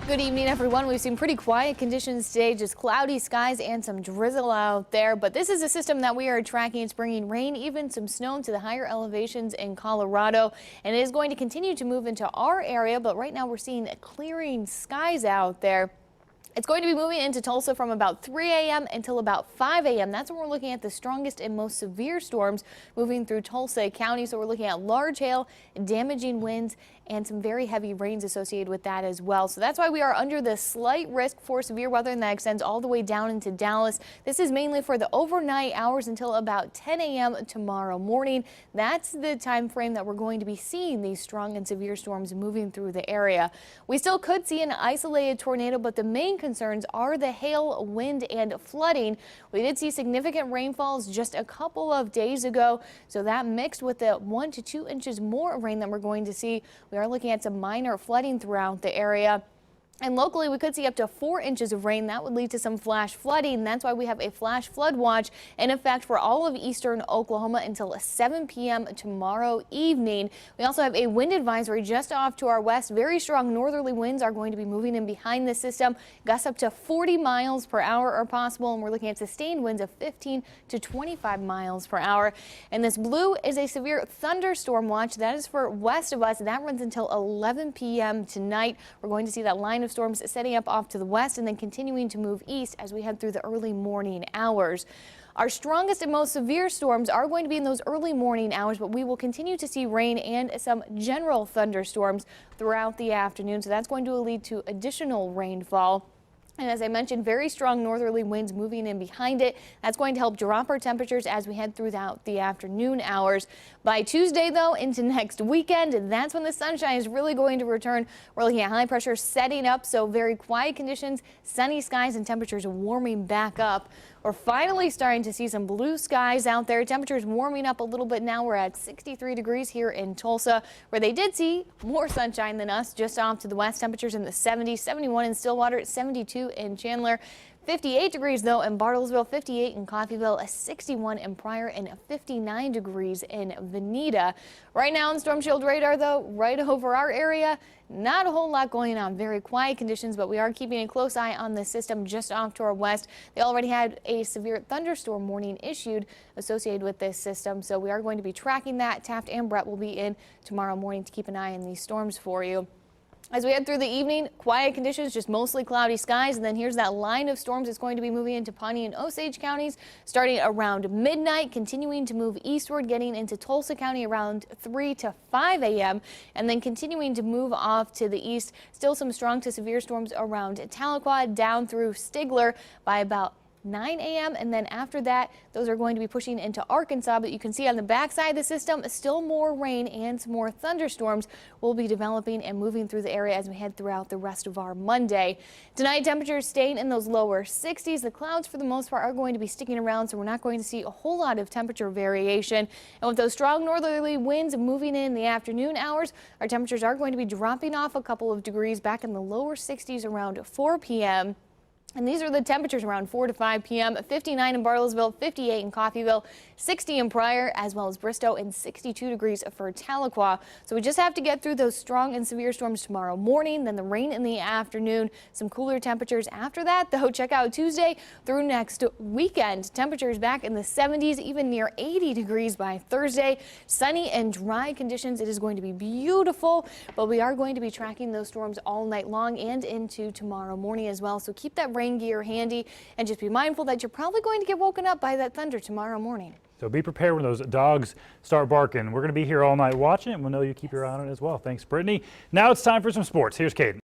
Good evening, everyone. We've seen pretty quiet conditions today, just cloudy skies and some drizzle out there. But this is a system that we are tracking. It's bringing rain, even some snow to the higher elevations in Colorado. And it is going to continue to move into our area. But right now we're seeing clearing skies out there. It's going to be moving into Tulsa from about 3 a.m. until about 5 a.m. That's when we're looking at the strongest and most severe storms moving through Tulsa County. So we're looking at large hail, damaging winds, and some very heavy rains associated with that as well. So that's why we are under the slight risk for severe weather, and that extends all the way down into Dallas. This is mainly for the overnight hours until about 10 a.m. tomorrow morning. That's the time frame that we're going to be seeing these strong and severe storms moving through the area. We still could see an isolated tornado, but the main concerns are the hail, wind, and flooding. We did see significant rainfalls just a couple of days ago, so that mixed with the 1 to 2 inches more rain that we're going to see, we are looking at some minor flooding throughout the area. And locally, we could see up to 4 inches of rain. That would lead to some flash flooding. That's why we have a flash flood watch in effect for all of eastern Oklahoma until 7 p.m. tomorrow evening. We also have a wind advisory just off to our west. Very strong northerly winds are going to be moving in behind the system. Gusts up to 40 miles per hour are possible, and we're looking at sustained winds of 15 to 25 miles per hour. And this blue is a severe thunderstorm watch. That is for west of us. That runs until 11 p.m. tonight. We're going to see that line of storms setting up off to the west and then continuing to move east as we head through the early morning hours. Our strongest and most severe storms are going to be in those early morning hours, but we will continue to see rain and some general thunderstorms throughout the afternoon. So that's going to lead to additional rainfall. And as I mentioned, very strong northerly winds moving in behind it. That's going to help drop our temperatures as we head throughout the afternoon hours. By Tuesday, though, into next weekend, that's when the sunshine is really going to return. We're looking at high pressure setting up, so very quiet conditions, sunny skies, and temperatures warming back up. We're finally starting to see some blue skies out there. Temperatures warming up a little bit now. We're at 63 degrees here in Tulsa, where they did see more sunshine than us just off to the west. Temperatures in the 70s, 71 in Stillwater, 72 in Chandler. 58 degrees, though, in Bartlesville, 58 in Coffeyville, 61 in Pryor, and 59 degrees in Veneta. Right now on Storm Shield radar, though, right over our area, not a whole lot going on. Very quiet conditions, but we are keeping a close eye on the system just off to our west. They already had a severe thunderstorm warning issued associated with this system, so we are going to be tracking that. Taft and Brett will be in tomorrow morning to keep an eye on these storms for you. As we head through the evening, quiet conditions, just mostly cloudy skies. And then here's that line of storms that's going to be moving into Pawnee and Osage counties starting around midnight, continuing to move eastward, getting into Tulsa County around 3 to 5 a.m. and then continuing to move off to the east. Still some strong to severe storms around Tahlequah down through Stigler by about 9 a.m. and then after that, those are going to be pushing into Arkansas. But you can see on the backside of the system, still more rain and some more thunderstorms will be developing and moving through the area as we head throughout the rest of our Monday. Tonight, temperatures staying in those lower 60s. The clouds, for the most part, are going to be sticking around, so we're not going to see a whole lot of temperature variation. And with those strong northerly winds moving in the afternoon hours, our temperatures are going to be dropping off a couple of degrees back in the lower 60s around 4 p.m. And these are the temperatures around 4 to 5 p.m. 59 in Bartlesville, 58 in Coffeyville, 60 in Pryor, as well as Bristow, and 62 degrees for Tahlequah. So we just have to get through those strong and severe storms tomorrow morning, then the rain in the afternoon, some cooler temperatures after that. Though, check out Tuesday through next weekend. Temperatures back in the 70s, even near 80 degrees by Thursday. Sunny and dry conditions. It is going to be beautiful, but we are going to be tracking those storms all night long and into tomorrow morning as well. So keep that rain gear handy and just be mindful that you're probably going to get woken up by that thunder tomorrow morning. So be prepared when those dogs start barking. We're going to be here all night watching it, and we'll know you keep your eye on it as well. Thanks, Brittany. Now it's time for some sports. Here's Caden.